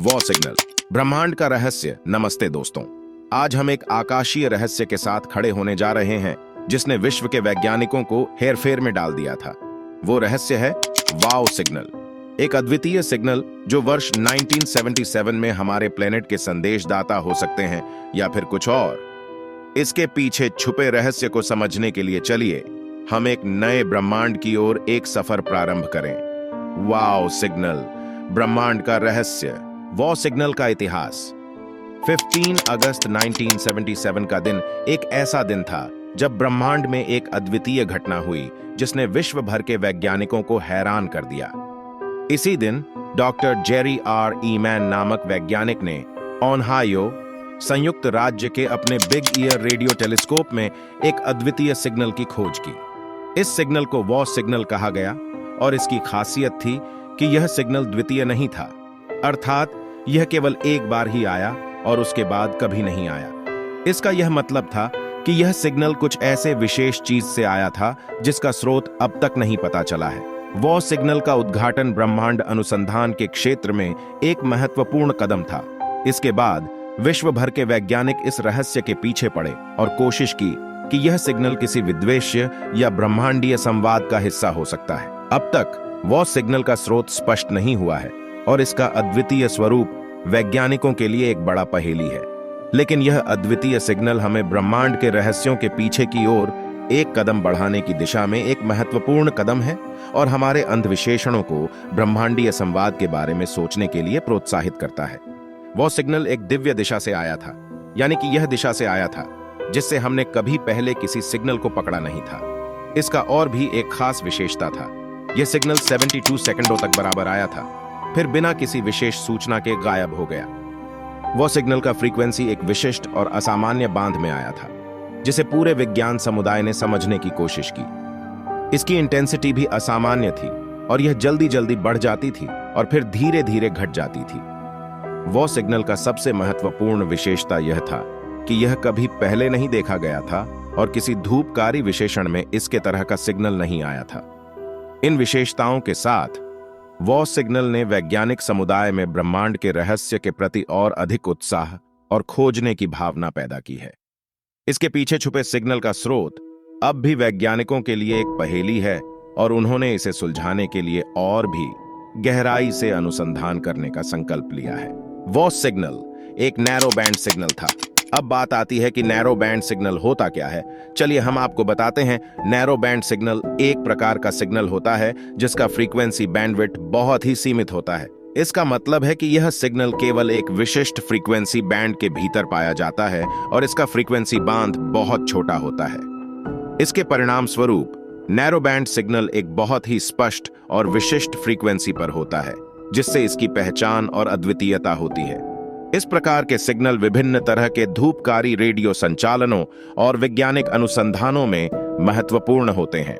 Waugh signal, ब्रह्मांड का रहस्य। नमस्ते दोस्तों, आज हम एक आकाशीय रहस्य के साथ खड़े होने जा रहे हैं जिसने विश्व के वैज्ञानिकों को हेरफेर में डाल दिया था। वो रहस्य है वाओ सिग्नल, एक अद्वितीय सिग्नल जो वर्ष 1977 में हमारे प्लेनेट के संदेशदाता हो सकते हैं या फिर कुछ और। इसके पीछे छुपे रहस्य को समझने के लिए चलिए हम एक नए ब्रह्मांड की ओर एक सफर प्रारंभ करें। वाओ सिग्नल, ब्रह्मांड का रहस्य, वॉ सिग्नल का इतिहास। 15 अगस्त 1977 का दिन एक ऐसा दिन था जब ब्रह्मांड में एक अद्वितीय घटना हुई जिसने विश्व भर के वैज्ञानिकों को हैरान कर दिया। इसी दिन डॉक्टर जेरी आर ईमैन नामक वैज्ञानिक ने ओहायो, संयुक्त राज्य के अपने बिग ईयर रेडियो टेलीस्कोप में एक अद्वितीय सिग्नल की खोज की। इस सिग्नल को वॉ सिग्नल कहा गया और इसकी खासियत थी कि यह सिग्नल द्वितीय नहीं था, अर्थात यह केवल एक बार ही आया और उसके बाद कभी नहीं आया। इसका यह मतलब था कि यह सिग्नल कुछ ऐसे विशेष चीज से आया था जिसका स्रोत अब तक नहीं पता चला है। वॉ सिग्नल का उद्घाटन ब्रह्मांड अनुसंधान के क्षेत्र में एक महत्वपूर्ण कदम था। इसके बाद विश्व भर के वैज्ञानिक इस रहस्य के पीछे पड़े और कोशिश की कि यह सिग्नल किसी विद्वेश्य या ब्रह्मांडीय संवाद का हिस्सा हो सकता है। अब तक वॉ सिग्नल का स्रोत स्पष्ट नहीं हुआ है और इसका अद्वितीय स्वरूप वैज्ञानिकों के लिए एक बड़ा पहेली है। लेकिन यह अद्वितीय सिग्नल हमें ब्रह्मांड के रहस्यों के पीछे की ओर एक कदम बढ़ाने की दिशा में एक महत्वपूर्ण कदम है और हमारे अंधविशेषणों को ब्रह्मांडीय संवाद के बारे में सोचने के लिए प्रोत्साहित करता है। वह सिग्नल एक दिव्य दिशा से आया था, यानी कि यह दिशा से आया था जिससे हमने कभी पहले किसी सिग्नल को पकड़ा नहीं था। इसका और भी एक खास विशेषता था, यह सिग्नल 72 सेकंडों तक बराबर आया था, फिर बिना किसी विशेष सूचना के गायब हो गया। वह सिग्नल का फ्रीक्वेंसी एक विशिष्ट और असामान्य बांध में आया था जिसे पूरे विज्ञान समुदाय ने समझने की कोशिश की। इसकी इंटेंसिटी भी असामान्य थी और यह जल्दी जल्दी बढ़ जाती थी और फिर धीरे धीरे घट जाती थी। वह सिग्नल का सबसे महत्वपूर्ण विशेषता यह था कि यह कभी पहले नहीं देखा गया था और किसी धूपकारी विशेषण में इसके तरह का सिग्नल नहीं आया था। इन विशेषताओं के साथ वॉ सिग्नल ने वैज्ञानिक समुदाय में ब्रह्मांड के रहस्य के प्रति और अधिक उत्साह और खोजने की भावना पैदा की है। इसके पीछे छुपे सिग्नल का स्रोत अब भी वैज्ञानिकों के लिए एक पहेली है और उन्होंने इसे सुलझाने के लिए और भी गहराई से अनुसंधान करने का संकल्प लिया है। वॉ सिग्नल एक नैरो बैंड सिग्नल था। अब बात आती है कि नैरो बैंड सिग्नल होता क्या है। चलिए हम आपको बताते हैं। नैरो बैंड सिग्नल एक प्रकार का सिग्नल होता है जिसका फ्रीक्वेंसी बैंडविड्थ बहुत ही सीमित होता है। इसका मतलब है कि यह सिग्नल केवल एक विशिष्ट फ्रीक्वेंसी बैंड के भीतर पाया जाता है और इसका फ्रीक्वेंसी बांध बहुत छोटा होता है। इसके परिणाम स्वरूप नैरो बैंड सिग्नल एक बहुत ही स्पष्ट और विशिष्ट फ्रीक्वेंसी पर होता है जिससे इसकी पहचान और अद्वितीयता होती है। इस प्रकार के सिग्नल विभिन्न तरह के धूपकारी रेडियो संचालनों और वैज्ञानिक अनुसंधानों में महत्वपूर्ण होते हैं।